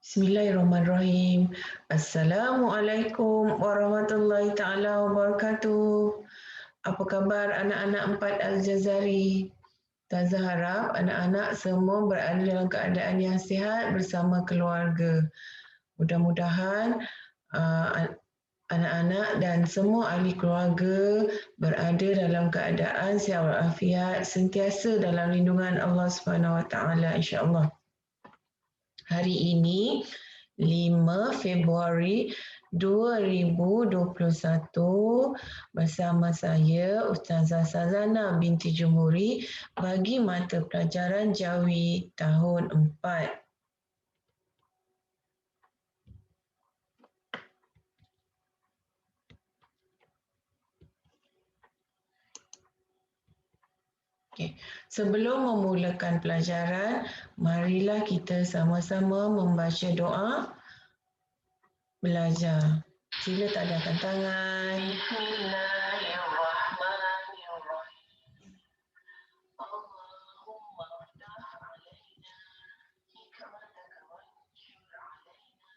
Bismillahirrahmanirrahim. Assalamualaikum warahmatullahi taala wabarakatuh. Apa khabar anak-anak 4 Al-Jazari? Taza harap anak-anak semua berada dalam keadaan yang sihat bersama keluarga. Mudah-mudahan anak-anak dan semua ahli keluarga berada dalam keadaan sihat walafiat, sentiasa dalam lindungan Allah Subhanahu Wa Taala, insya-Allah. Hari ini 5 Februari 2021 bersama saya Ustazah Sazana binti Jumhuri bagi mata pelajaran Jawi tahun 4. Okay. Sebelum memulakan pelajaran, marilah kita sama-sama membaca doa belajar. Sila tadahkan tangan. Bismillahirrahmanirrahim. Allahumma ftah alaina hikmataka wanshur alaina min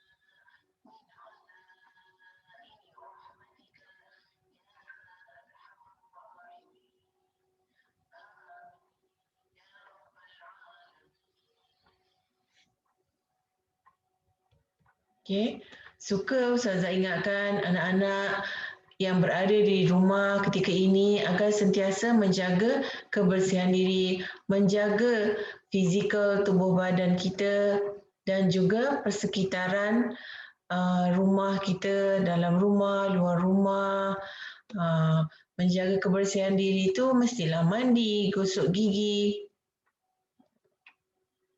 azaini rahmatika ya arhamar rahimin. Amin ya rabbal alamin. Okey. Suka Ustazah ingatkan anak-anak yang berada di rumah ketika ini agar sentiasa menjaga kebersihan diri, menjaga fizikal tubuh badan kita dan juga persekitaran rumah kita, dalam rumah, luar rumah. Menjaga kebersihan diri itu mestilah mandi, gosok gigi.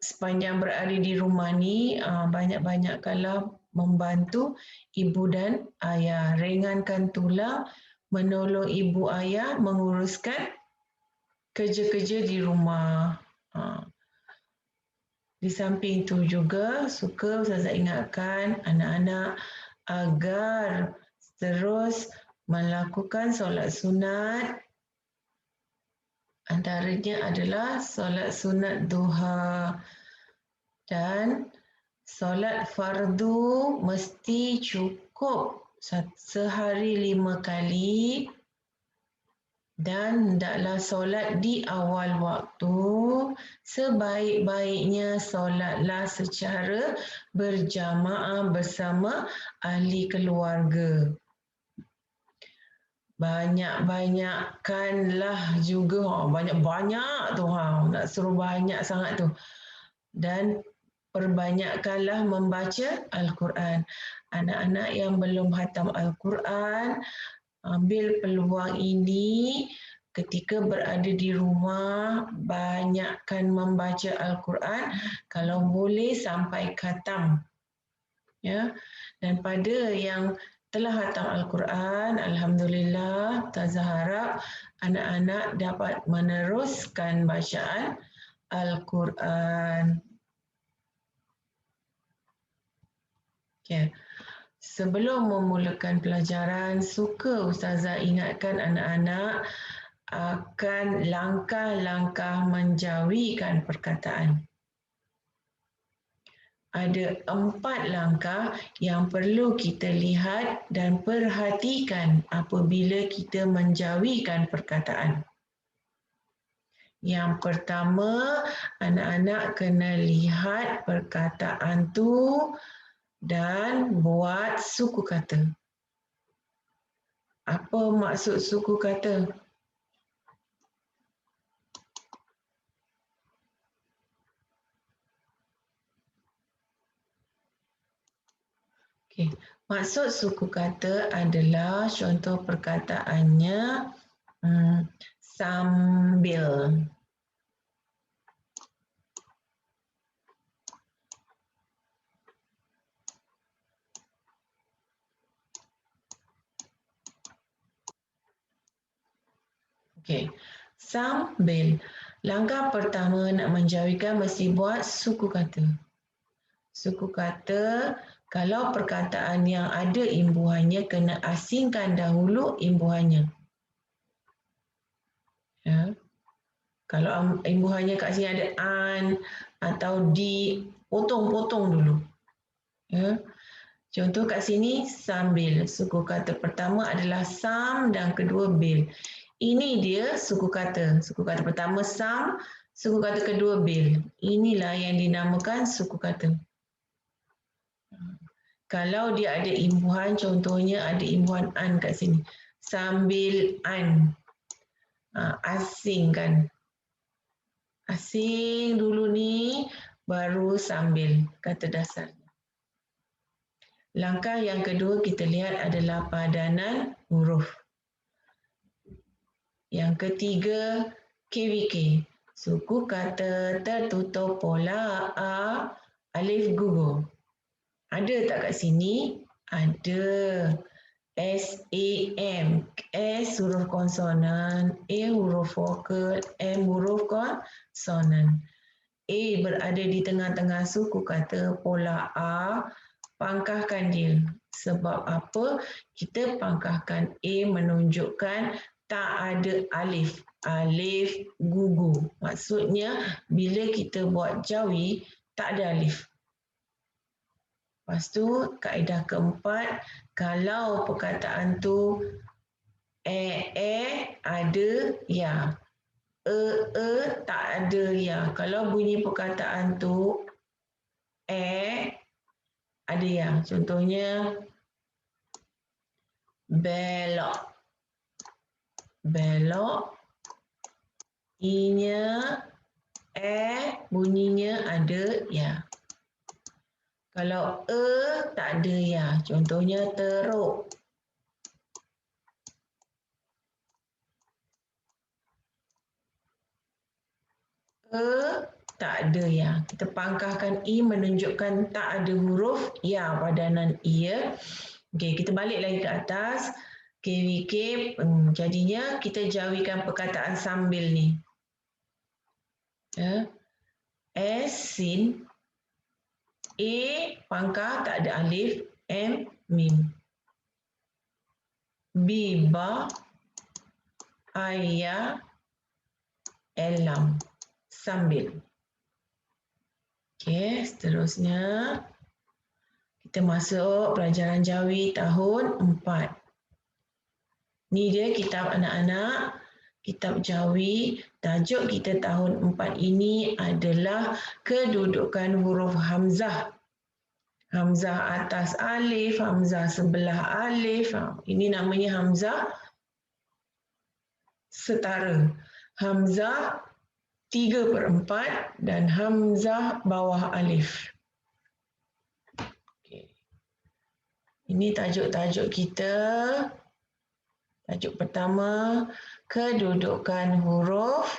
Sepanjang berada di rumah ni, banyak-banyakkanlah membantu ibu dan ayah, ringankan tulang, menolong ibu ayah menguruskan kerja-kerja di rumah. Di samping itu juga suka Ustazah ingatkan anak-anak agar terus melakukan solat sunat. Antaranya adalah solat sunat duha dan solat fardu mesti cukup sehari 5 kali dan hendaklah solat di awal waktu. Sebaik-baiknya solatlah secara berjamaah bersama ahli keluarga. Banyak-banyakkanlah juga, banyak-banyak tu, nak suruh banyak sangat tu. Dan perbanyakkanlah membaca Al-Quran. Anak-anak yang belum khatam Al-Quran, ambil peluang ini ketika berada di rumah, banyakkan membaca Al-Quran, kalau boleh sampai khatam. Ya. Dan pada yang telah khatam Al-Quran, alhamdulillah, Taza harap anak-anak dapat meneruskan bacaan Al-Quran. Okay. Sebelum memulakan pelajaran, suka Ustazah ingatkan anak-anak akan langkah-langkah menjawikan perkataan. Ada 4 langkah yang perlu kita lihat dan perhatikan apabila kita menjawikan perkataan. Yang pertama, anak-anak kena lihat perkataan tu dan buat suku kata. Apa maksud suku kata? Okay. Maksud suku kata adalah contoh perkataannya sambil. Okay. Sambil. Langkah pertama nak menjawikan mesti buat suku kata. Suku kata, kalau perkataan yang ada imbuhannya kena asingkan dahulu imbuhannya. Ya. Kalau imbuhannya kat sini ada an atau di, potong-potong dulu. Ya. Contoh kat sini sambil. Suku kata pertama adalah sam dan kedua bil. Ini dia suku kata. Suku kata pertama sam, suku kata kedua bil. Inilah yang dinamakan suku kata. Kalau dia ada imbuhan, contohnya ada imbuhan an kat sini. Sambil an. Asing kan. Asing dulu ni, baru sambil kata dasar. Langkah yang kedua kita lihat adalah padanan huruf. Yang ketiga, KVK. Suku kata tertutup pola A, alif gugur. Ada tak kat sini? Ada. S-A-M. S huruf konsonan, A huruf vokal, M huruf konsonan. A berada di tengah-tengah suku kata pola A, pangkahkan dia. Sebab apa? Kita pangkahkan A menunjukkan tak ada alif. Alif gugur. Maksudnya bila kita buat jawi, tak ada alif. Lepas tu kaedah keempat, kalau perkataan tu ada ya. Tak ada ya. Kalau bunyi perkataan tu ada ya. Contohnya belok. Belok. I-nya bunyinya ada ya. Kalau tak ada ya. Contohnya teruk. Tak ada ya. Kita pangkahkan i menunjukkan tak ada huruf ya padanan i ya. Okey, kita balik lagi ke atas. KVK, jadinya kita jawikan perkataan sambil ni. Ya. S, sin. A, pangkah tak ada alif. M, mim. B, ba. I, ya. L, lam. Sambil. Okey, seterusnya kita masuk pelajaran jawi tahun 4. Ni dia kitab anak-anak, kitab jawi. Tajuk kita tahun 4 ini adalah kedudukan huruf hamzah. Hamzah atas alif, hamzah sebelah alif. Ini namanya hamzah setara. Hamzah 3/4 dan hamzah bawah alif. Okay. Ini tajuk-tajuk kita. Tajuk pertama, kedudukan huruf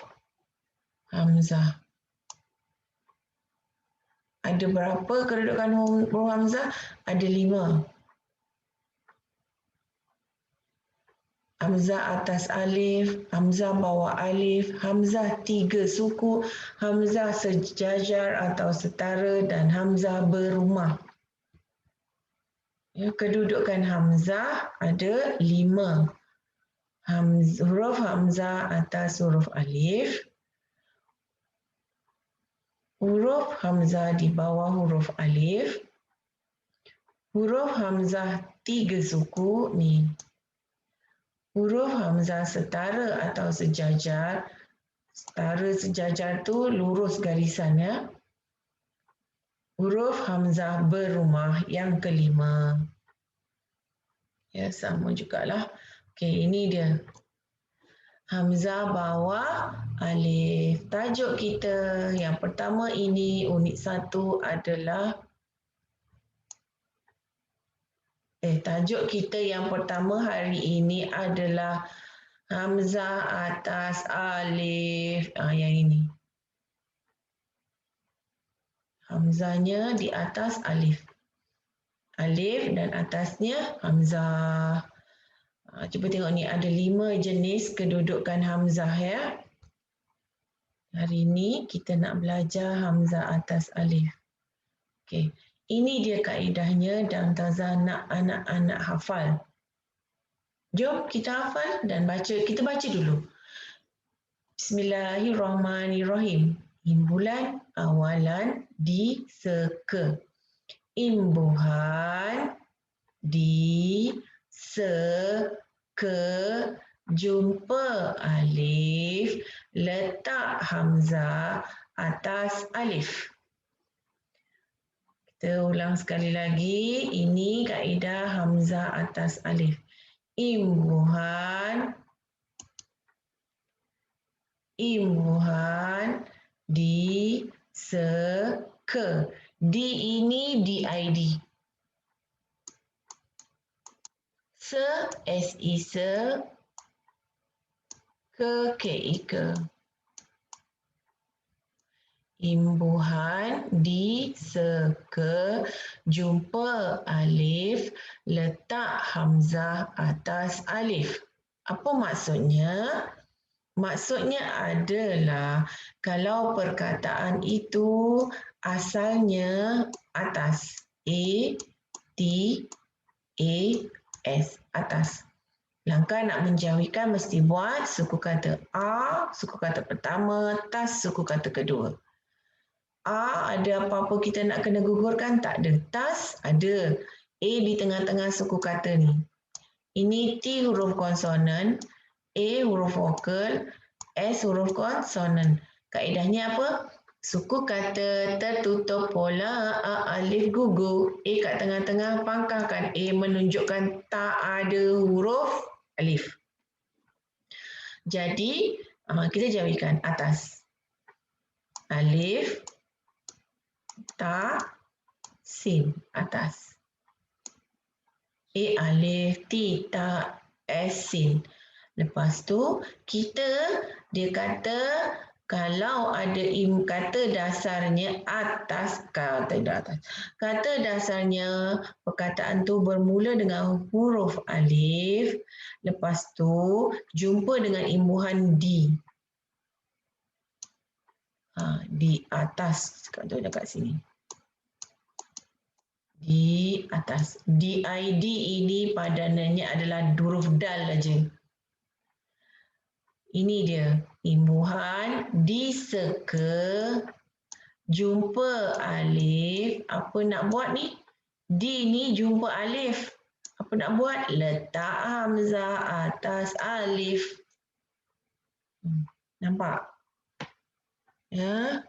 hamzah. Ada berapa kedudukan huruf hamzah? Ada 5. Hamzah atas alif, hamzah bawah alif, hamzah 3 suku, hamzah sejajar atau setara dan hamzah berumah. Ya, kedudukan hamzah ada 5. Huruf hamzah atas huruf alif, huruf hamzah di bawah huruf alif, huruf hamzah 3 suku ni, huruf hamzah setara atau sejajar. Setara sejajar tu lurus garisan ya. Huruf hamzah berumah yang kelima. Ya, sama jugalah. Okey, ini dia. Hamzah bawah alif. Tajuk kita yang pertama ini unit 1 adalah tajuk kita yang pertama hari ini adalah hamzah atas alif. Yang ini. Hamzahnya di atas alif. Alif dan atasnya hamzah. Cuba tengok ni, ada 5 jenis kedudukan hamzah ya. Hari ini kita nak belajar hamzah atas alif. Okey, ini dia kaedahnya dan Tazah nak anak-anak hafal. Jom kita hafal dan baca. Kita baca dulu. Bismillahirrahmanirrahim. Himbulan awalan di seka. imbuhan di ke jumpa alif, letak hamzah atas alif. Kita ulang sekali lagi. Ini kaedah hamzah atas alif. Imbuhan di ke. Di ini DID. SI ke ke. Imbuhan di ke jumpa alif, letak hamzah atas alif. Apa maksudnya? Maksudnya adalah kalau perkataan itu asalnya atas, A, T, A, S, atas. Langkah nak menjauhikan mesti buat suku kata A, suku kata pertama, tas suku kata kedua. A ada apa-apa kita nak kena gugurkan? Tak ada. Tas ada. A di tengah-tengah suku kata ni. Ini T huruf konsonan, A huruf vokal, S huruf konsonan. Kaedahnya apa? Suku kata tertutup pola A alif gugur. A kat tengah-tengah pangkahkan. A menunjukkan tak ada huruf alif. Jadi kita jauhikan atas. Alif, ta, sin, atas. A alif, T, ta, S, sin. Lepas tu, dia kata kalau ada kata dasarnya atas, kata dasarnya perkataan tu bermula dengan huruf alif, lepas tu jumpa dengan imbuhan di. Di atas, dekat sini. Di atas. DID ini padanannya adalah huruf dal saja. Ini dia. Imbuhan di ke jumpa alif. Apa nak buat ni? Di ni jumpa alif. Apa nak buat? Letak hamzah atas alif. Nampak? Ya.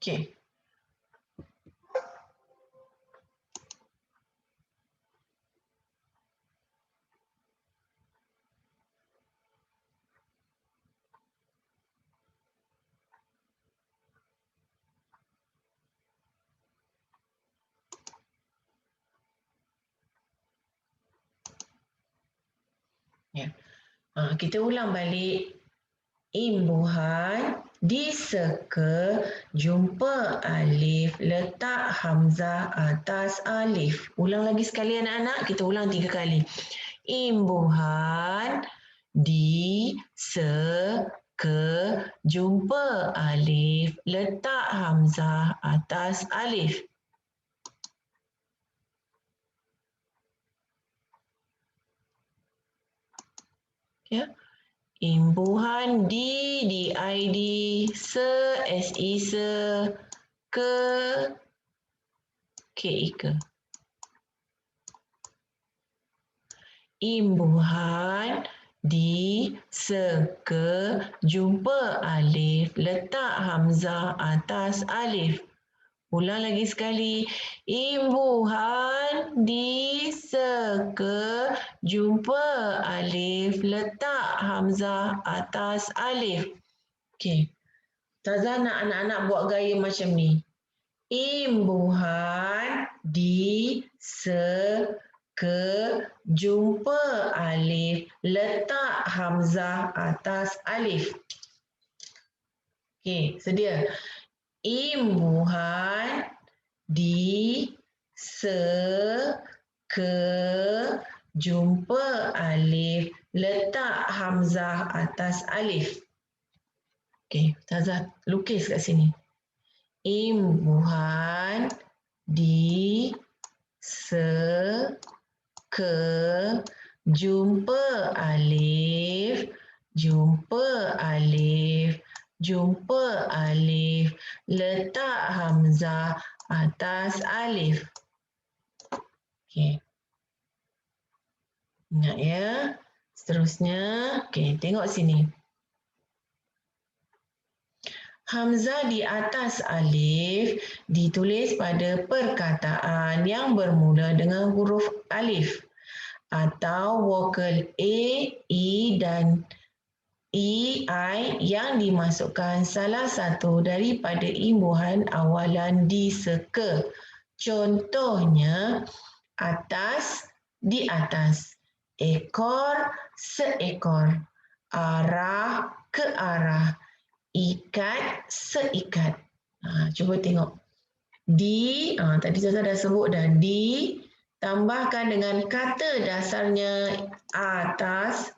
Okey. Ya. Kita ulang balik. Imbuhan di ke jumpa alif, letak hamzah atas alif. Ulang lagi sekali anak-anak, kita ulang 3 kali. Imbuhan di ke jumpa alif, letak hamzah atas alif. Ya. Imbuhan di DID, SI ke ke. Imbuhan di ke jumpa alif, letak hamzah atas alif. Ulang lagi sekali. Imbuhan di ke jumpa alif, letak hamzah atas alif. Okey. Ustazah nak anak-anak buat gaya macam ni. Imbuhan di ke jumpa alif, letak hamzah atas alif. Okey, sedia. imbuhan di ke jumpa alif, letak hamzah atas alif. Okey, Ustazah lukis kat sini. Imbuhan di ke jumpa alif, letak hamzah atas alif. Okey. Ingat ya. Seterusnya, okey, tengok sini. Hamzah di atas alif ditulis pada perkataan yang bermula dengan huruf alif atau vokal A, E dan E, I yang dimasukkan salah satu daripada imbuhan awalan di seka. Contohnya, atas, di atas, ekor, seekor, arah, ke arah, ikat, seikat. Cuba tengok. Di, tadi saya dah sebut dah, di tambahkan dengan kata dasarnya atas,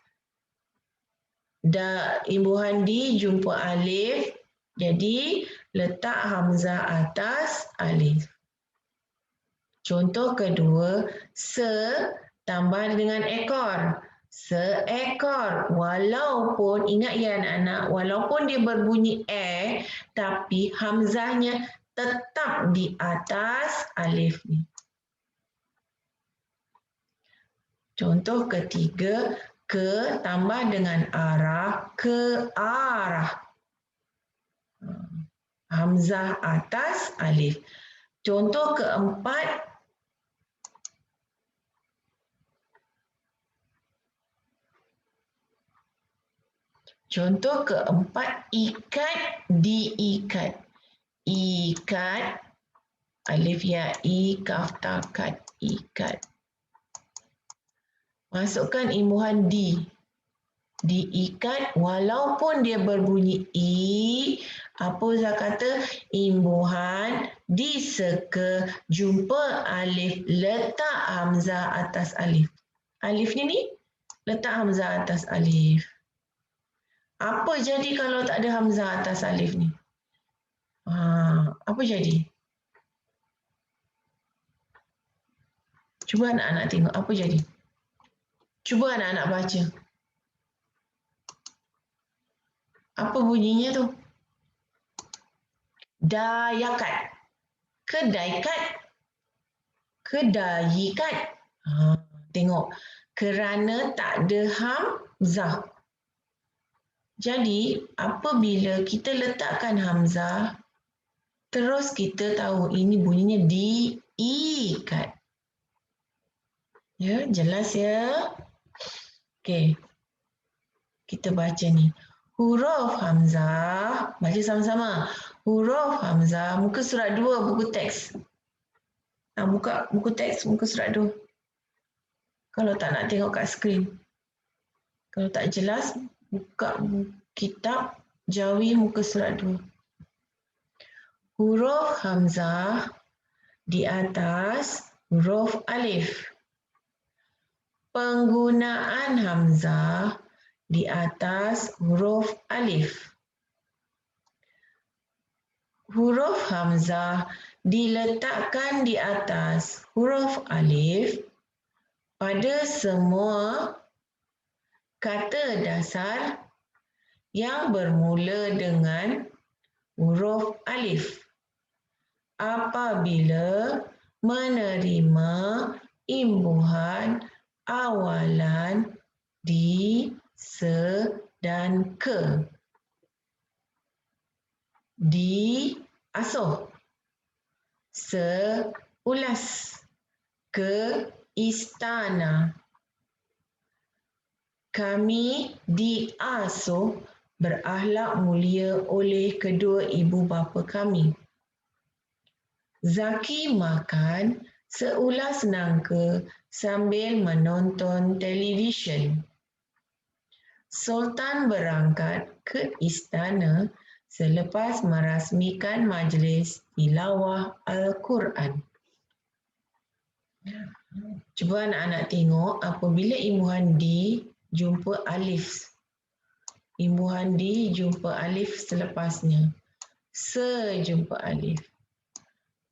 imbuhan di jumpa alif, jadi letak hamzah atas alif. Contoh kedua, tambah dengan ekor. Seekor, walaupun, ingat ya anak-anak, walaupun dia berbunyi tapi hamzahnya tetap di atas alif ni. Contoh ketiga, ke tambah dengan arah, ke arah. Hamzah atas alif. Contoh keempat, ikat, diikat. Ikat, alif ya, i, kaf, ta, kat, ikat. Masukkan imbuhan di. Diikat walaupun dia berbunyi i, apa Zah kata? Imbuhan di seka jumpa alif, letak hamzah atas alif. Alif ni letak hamzah atas alif. Apa jadi kalau tak ada hamzah atas alif ni? Apa jadi? Cuba anak-anak tengok apa jadi. Cuba anak-anak baca. Apa bunyinya tu? Dayakat. Kedaikat. Kedayikat. Tengok. Kerana tak ada hamzah. Jadi, apabila kita letakkan hamzah, terus kita tahu ini bunyinya diikat. Ya, jelas ya? Okey. Kita baca ni. Huruf hamzah, baca sama-sama. Huruf hamzah, muka surat 2 buku teks. Buka buku teks, muka surat 2. Kalau tak nak tengok kat skrin. Kalau tak jelas, buka kitab Jawi muka surat 2. Huruf hamzah di atas huruf alif. Penggunaan hamzah di atas huruf alif. Huruf hamzah diletakkan di atas huruf alif pada semua kata dasar yang bermula dengan huruf alif apabila menerima imbuhan awalan di, se, dan ke. Di, asuh. Seulas. Ke istana. Kami diasuh berakhlak mulia oleh kedua ibu bapa kami. Zaki makan seulas nangka sambil menonton televisyen. Sultan berangkat ke istana selepas merasmikan majlis tilawah Al-Quran. Cuba anak-anak tengok apabila imbuhan di jumpa alif. Imbuhan di jumpa alif selepasnya. Sejumpa alif.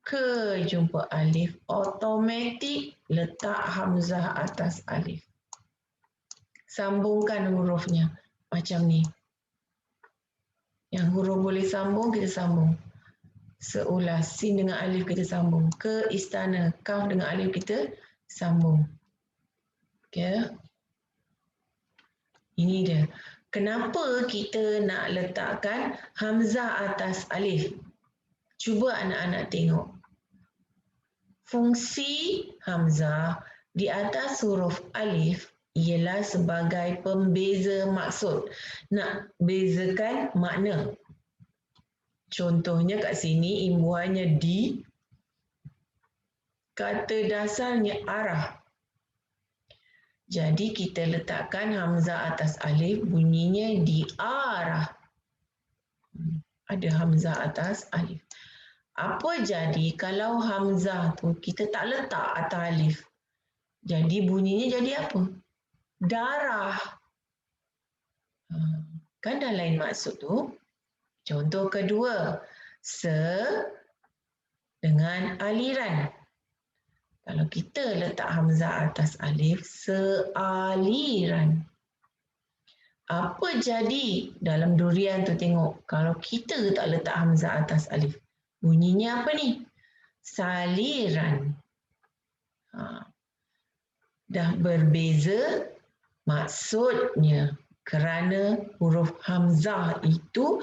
Ke jumpa alif, automatik letak hamzah atas alif. Sambungkan hurufnya macam ni. Yang huruf boleh sambung, kita sambung. Seulas, sin dengan alif kita sambung. Ke istana, kaf dengan alif kita sambung. Okay. Ini dia. Kenapa kita nak letakkan hamzah atas alif? Cuba anak-anak tengok. Fungsi hamzah di atas huruf alif ialah sebagai pembeza maksud. Nak bezakan makna. Contohnya kat sini imbuhannya di, kata dasarnya arah. Jadi kita letakkan hamzah atas alif, bunyinya di arah. Ada hamzah atas alif. Apa jadi kalau hamzah tu kita tak letak atas alif? Jadi bunyinya jadi apa? Darah. Kan dah lain maksud tu. Contoh kedua, dengan aliran. Kalau kita letak hamzah atas alif, sealiran. Apa jadi dalam durian tu tengok? Kalau kita tak letak hamzah atas alif, bunyinya apa ni? Saliran. Dah berbeza maksudnya kerana huruf hamzah itu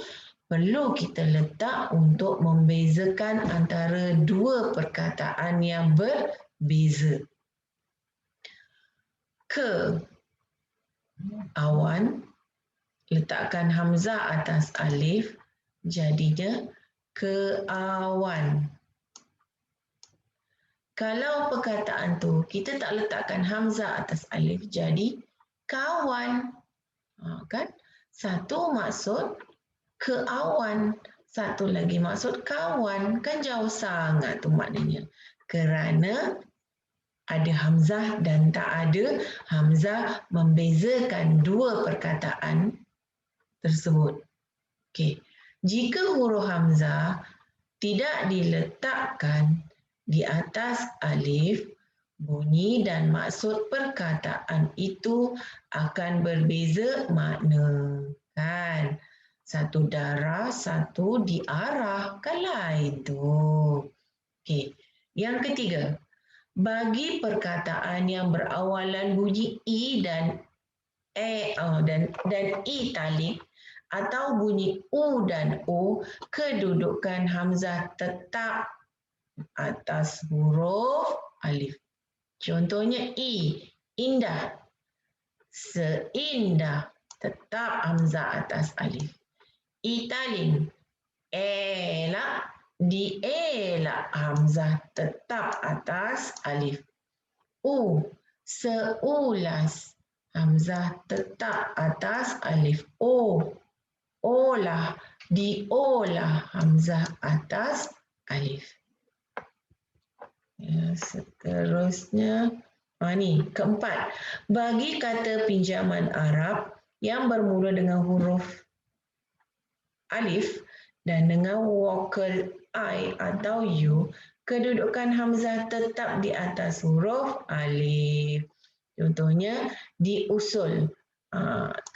perlu kita letak untuk membezakan antara dua perkataan yang berbeza. Ke awan, letakkan hamzah atas alif, jadinya ke awan. Kalau perkataan tu kita tak letakkan hamzah atas alif, jadi kawan. Kan? Satu maksud ke awan, satu lagi maksud kawan. Kan jauh sangat tu maknanya. Kerana ada hamzah dan tak ada hamzah membezakan dua perkataan tersebut. Okey. Jika huruf hamzah tidak diletakkan di atas alif, bunyi dan maksud perkataan itu akan berbeza makna. Kan? Satu darah, satu diarah. Kan lain tu. Okey. Yang ketiga, bagi perkataan yang berawalan bunyi i dan i talik atau bunyi u dan o, kedudukan hamzah tetap atas huruf alif. Contohnya i, indah. Seindah, tetap hamzah atas alif. Italin, elak, dielak, hamzah tetap atas alif. U, seulas, hamzah tetap atas alif. O, olah, diolah, hamzah atas alif. Ya, seterusnya, ni keempat. Bagi kata pinjaman Arab yang bermula dengan huruf alif dan dengan vokal I atau U, kedudukan hamzah tetap di atas huruf alif. Contohnya diusul,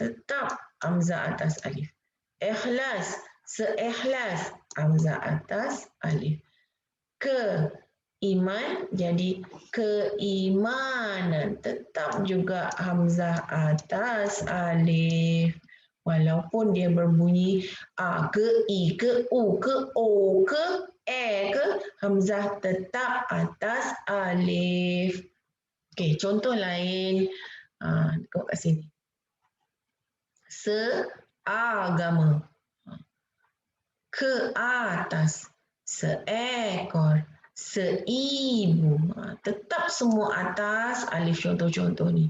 tetap hamzah atas alif. Ikhlas, seikhlas, hamzah atas alif. Iman jadi keimanan, tetap juga hamzah atas alif. Walaupun dia berbunyi a ke, i ke, u ke, o ke, e ke, hamzah tetap atas alif. Okey, contoh lain. Tengok kat sini. Seagama. Ke atas. Seekor. Seibu. Tetap semua atas alif contoh-contoh ni.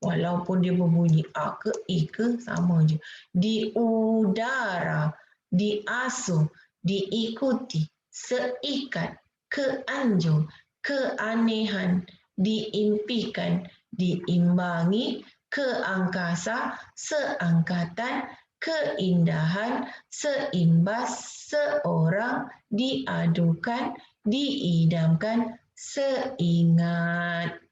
Walaupun dia berbunyi a ke, i ke, sama je. Di udara, diasuh, diikuti, seikat, keanjur, keanehan, diimpikan, diimbangi, keangkasa, seangkatan, keindahan, seimbas, seorang, diadukan, diidamkan, seingat.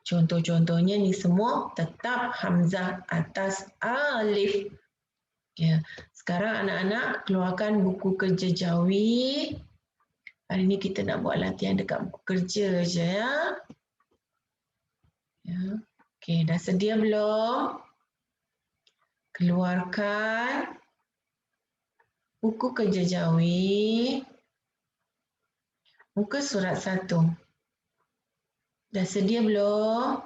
Contoh-contohnya ni semua tetap hamzah atas alif. Ya. Sekarang anak-anak keluarkan buku kerja jawi. Hari ni kita nak buat latihan dekat buku kerja je ya. Ya. Okey, dah sedia belum? Keluarkan buku kerja jawi. Muka surat 1. Dah sedia belum?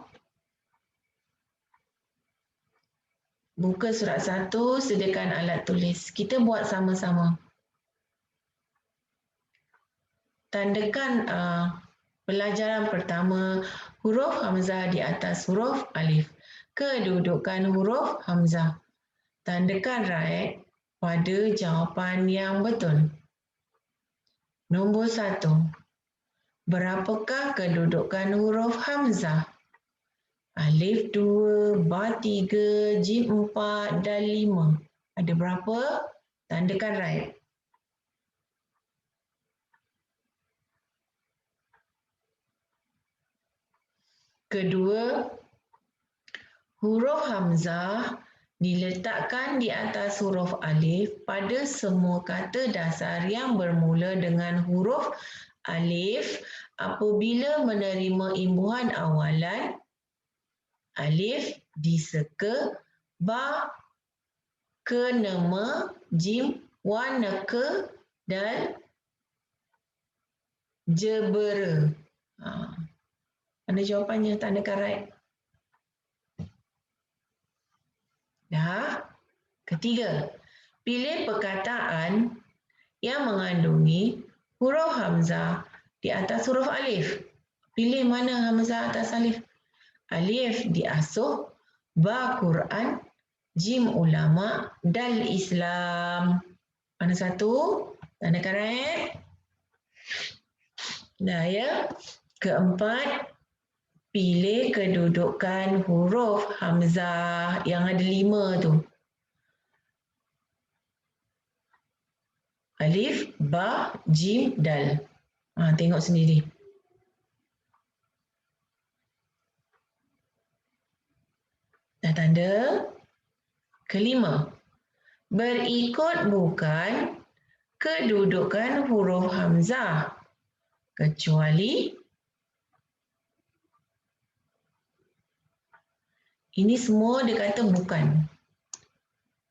Buka surat 1, sediakan alat tulis. Kita buat sama-sama. Tandakan pelajaran pertama, huruf hamzah di atas huruf alif. Kedudukan huruf hamzah. Tandakan right pada jawapan yang betul. Nombor 1. Berapakah kedudukan huruf hamzah? Alif 2, ba 3, jim 4 dan 5. Ada berapa? Tandakan right. Kedua, huruf hamzah diletakkan di atas huruf alif pada semua kata dasar yang bermula dengan huruf alif apabila menerima imbuhan awalan alif diseka, ba kenema, jim wanaka dan jebera. Ada jawapannya, tandakan right. Dah. Ketiga, pilih perkataan yang mengandungi huruf hamzah di atas huruf alif. Pilih mana hamzah atas alif. Alif diasuh, ba Quran, jim ulama, dal Islam. Mana satu? Tandakan right. Dah ya. Keempat, pilih kedudukan huruf hamzah yang ada 5 tu. Alif, ba, jim, dal. Tengok sendiri. Dah tanda? Kelima, berikut bukan kedudukan huruf hamzah kecuali ini semua dia kata bukan.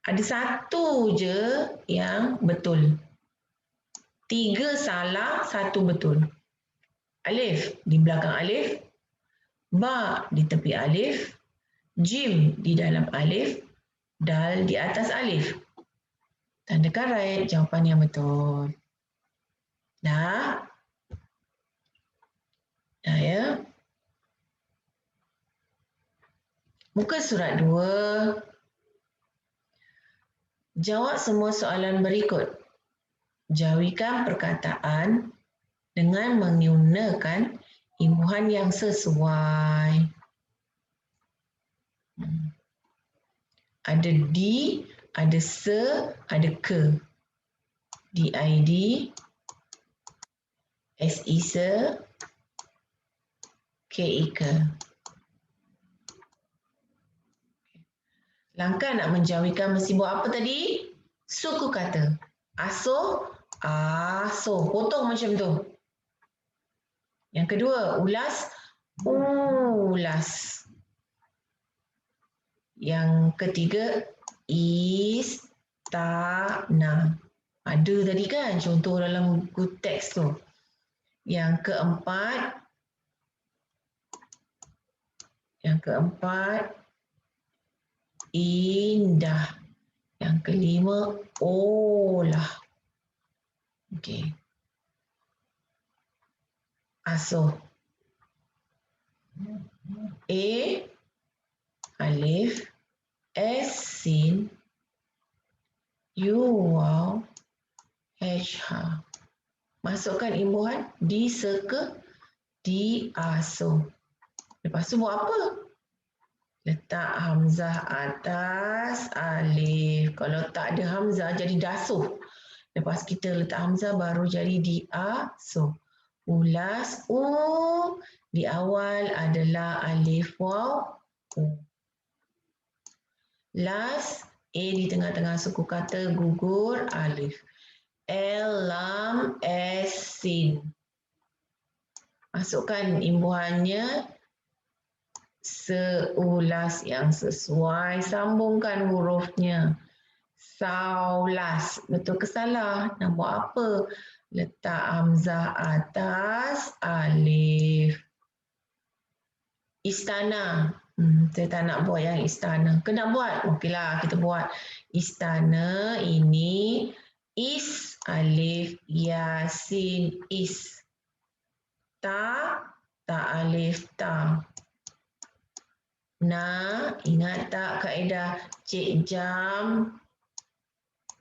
Ada satu je yang betul. 3 salah, 1 betul. Alif di belakang alif, ba di tepi alif, jim di dalam alif, dal di atas alif. Tandakan right jawapan yang betul. Dah? Dah ya? Muka surat 2. Jawab semua soalan berikut. Jawikan perkataan dengan menggunakan imbuhan yang sesuai. Ada di, ada se, ada ke. DID, SI se, KI ke. Langkah nak menjawikan mesti buat apa tadi? Suku kata. Asuh, asuh. Potong macam tu. Yang kedua, ulas, ulas. Yang ketiga, istana. Ada tadi kan contoh dalam buku teks tu. Yang keempat, indah. Yang kelima, olah. Okey. Asuh. A, alif, S, sin, U, waw, H. Masukkan imbuhan di seka, diasuh. Lepas tu buat apa? Letak hamzah atas alif. Kalau tak ada hamzah jadi dasuh. Lepas kita letak hamzah baru jadi diasuh. Ulas u di awal adalah alif waw u. Las a di tengah-tengah suku kata gugur alif. L lam s sin. Masukkan imbuhannya seulas yang sesuai. Sambungkan hurufnya. Saulas. Betul ke salah? Nak buat apa? Letak hamzah atas alif. Istana. Saya tak nak buat yang istana. Kena buat? Okeylah, kita buat. Istana ini is alif yasin is. Ta alif ta. Na, ingat tak kaedah Cik Jam?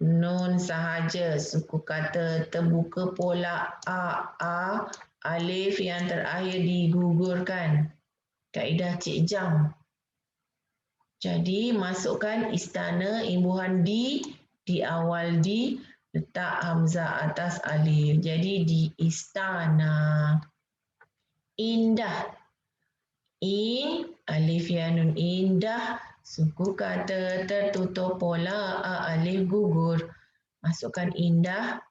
Nun sahaja, suku kata terbuka pola a, alif yang terakhir digugurkan. Kaedah Cik Jam. Jadi masukkan istana, imbuhan di awal di, letak hamzah atas alif. Jadi di istana. Indah. In, alif ya nun indah. Suku kata tertutup pola a, alif gugur. Masukkan indah.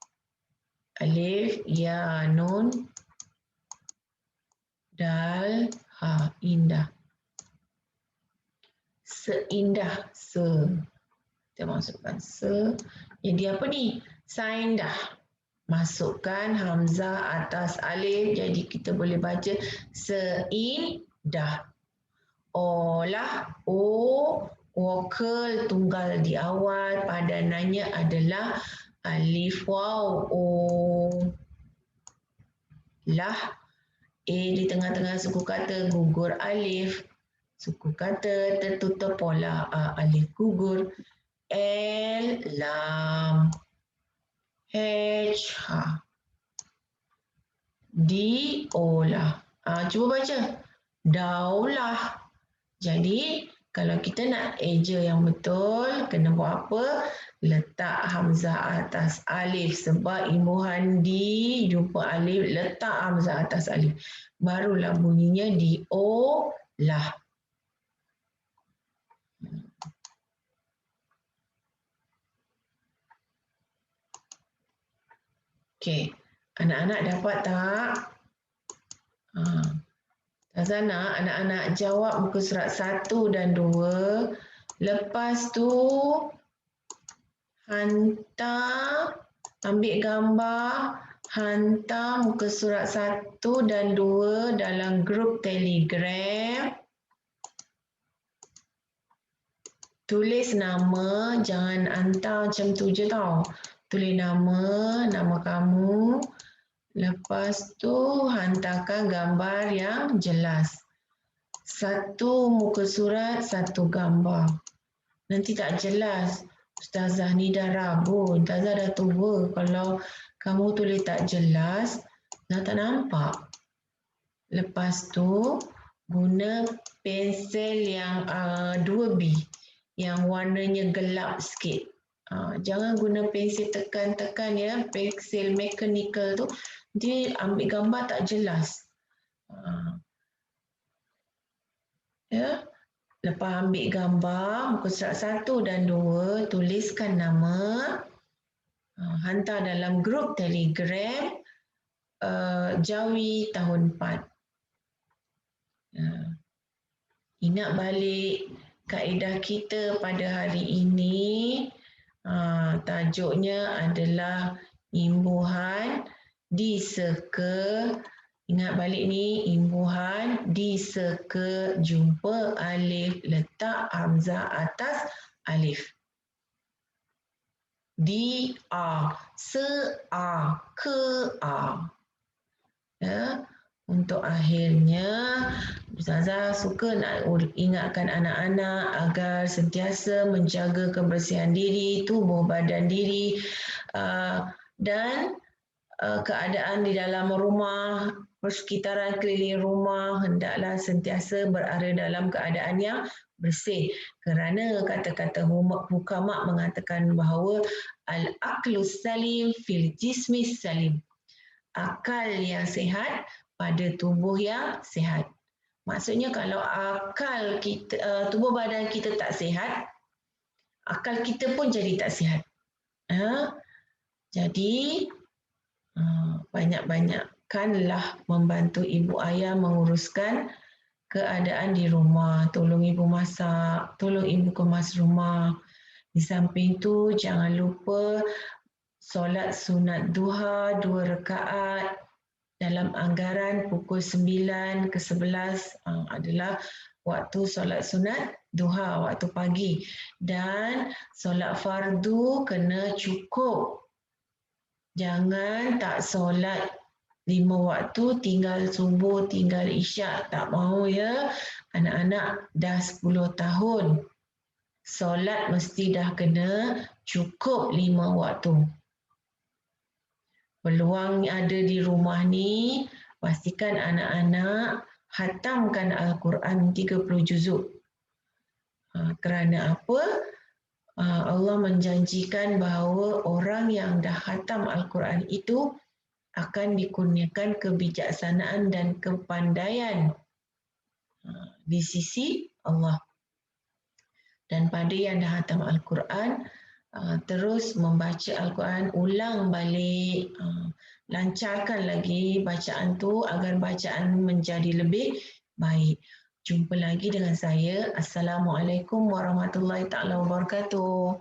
Alif ya nun dal ha, indah. Seindah, se. Kita masukkan se. Jadi apa ni? Saindah. Masukkan hamzah atas alif. Jadi kita boleh baca seindah. Olah, o, vokal tunggal di awal. Padanannya adalah alif waw, o. Lah, a di tengah-tengah suku kata gugur alif. Suku kata tertutup pola a, alif gugur. L, lam. H, ha. D, olah. Cuba baca. Daulah. Jadi, kalau kita nak eja yang betul, kena buat apa? Letak hamzah atas alif. Sebab imbuhan di jumpa alif, letak hamzah atas alif. Barulah bunyinya di o lah. Okey, anak-anak dapat tak? Tazana, anak-anak jawab muka surat 1 dan 2. Lepas tu, hantar, ambil gambar, hantar muka surat 1 dan 2 dalam grup Telegram. Tulis nama, jangan hantar macam tu je tau. Tulis nama kamu. Lepas tu hantarkan gambar yang jelas. 1 muka surat, 1 gambar. Nanti tak jelas. Ustazah ni dah ragu. Ustazah dah tua. Kalau kamu tulis tak jelas, dah tak nampak. Lepas tu guna pensel yang 2B. Yang warnanya gelap sikit. Jangan guna pensel tekan-tekan ya. Pensel mechanical tu. Dia ambil gambar tak jelas. Ya. Lepas ambil gambar, muka surat 1 dan 2, tuliskan nama. Hantar dalam grup Telegram Jawi tahun 4. Ingat balik kaedah kita pada hari ini. Tajuknya adalah imbuhan diseka. Ingat balik ni, imbuhan diseka jumpa alif, letak hamzah atas alif. Di a, se a, ke a. Ya. Untuk akhirnya, Ustazah suka nak ingatkan anak-anak agar sentiasa menjaga kebersihan diri, tubuh badan diri. dan keadaan di dalam rumah, persekitaran keliling rumah hendaklah sentiasa berada dalam keadaan yang bersih. Kerana kata-kata hukama mengatakan bahawa al-aqlus salim fil jismis salim. Akal yang sihat pada tubuh yang sihat. Maksudnya kalau akal kita, tubuh badan kita tak sihat, akal kita pun jadi tak sihat. Jadi banyak-banyakkanlah membantu ibu ayah menguruskan keadaan di rumah. Tolong ibu masak, tolong ibu kemas rumah. Di samping tu jangan lupa solat sunat duha 2 rakaat dalam anggaran pukul 9 ke 11 adalah waktu solat sunat duha, waktu pagi. Dan solat fardu kena cukup. Jangan tak solat 5 waktu, tinggal subuh, tinggal isyak. Tak mahu ya, anak-anak dah 10 tahun. Solat mesti dah kena cukup 5 waktu. Peluang ada di rumah ni, pastikan anak-anak hatamkan Al-Quran 30 juzuk. Kerana apa? Allah menjanjikan bahawa orang yang dah khatam Al-Quran itu akan dikurniakan kebijaksanaan dan kepandaian di sisi Allah. Dan pada yang dah khatam Al-Quran, terus membaca Al-Quran, ulang balik, lancarkan lagi bacaan tu agar bacaan menjadi lebih baik. Jumpa lagi dengan saya. Assalamualaikum warahmatullahi taala wabarakatuh.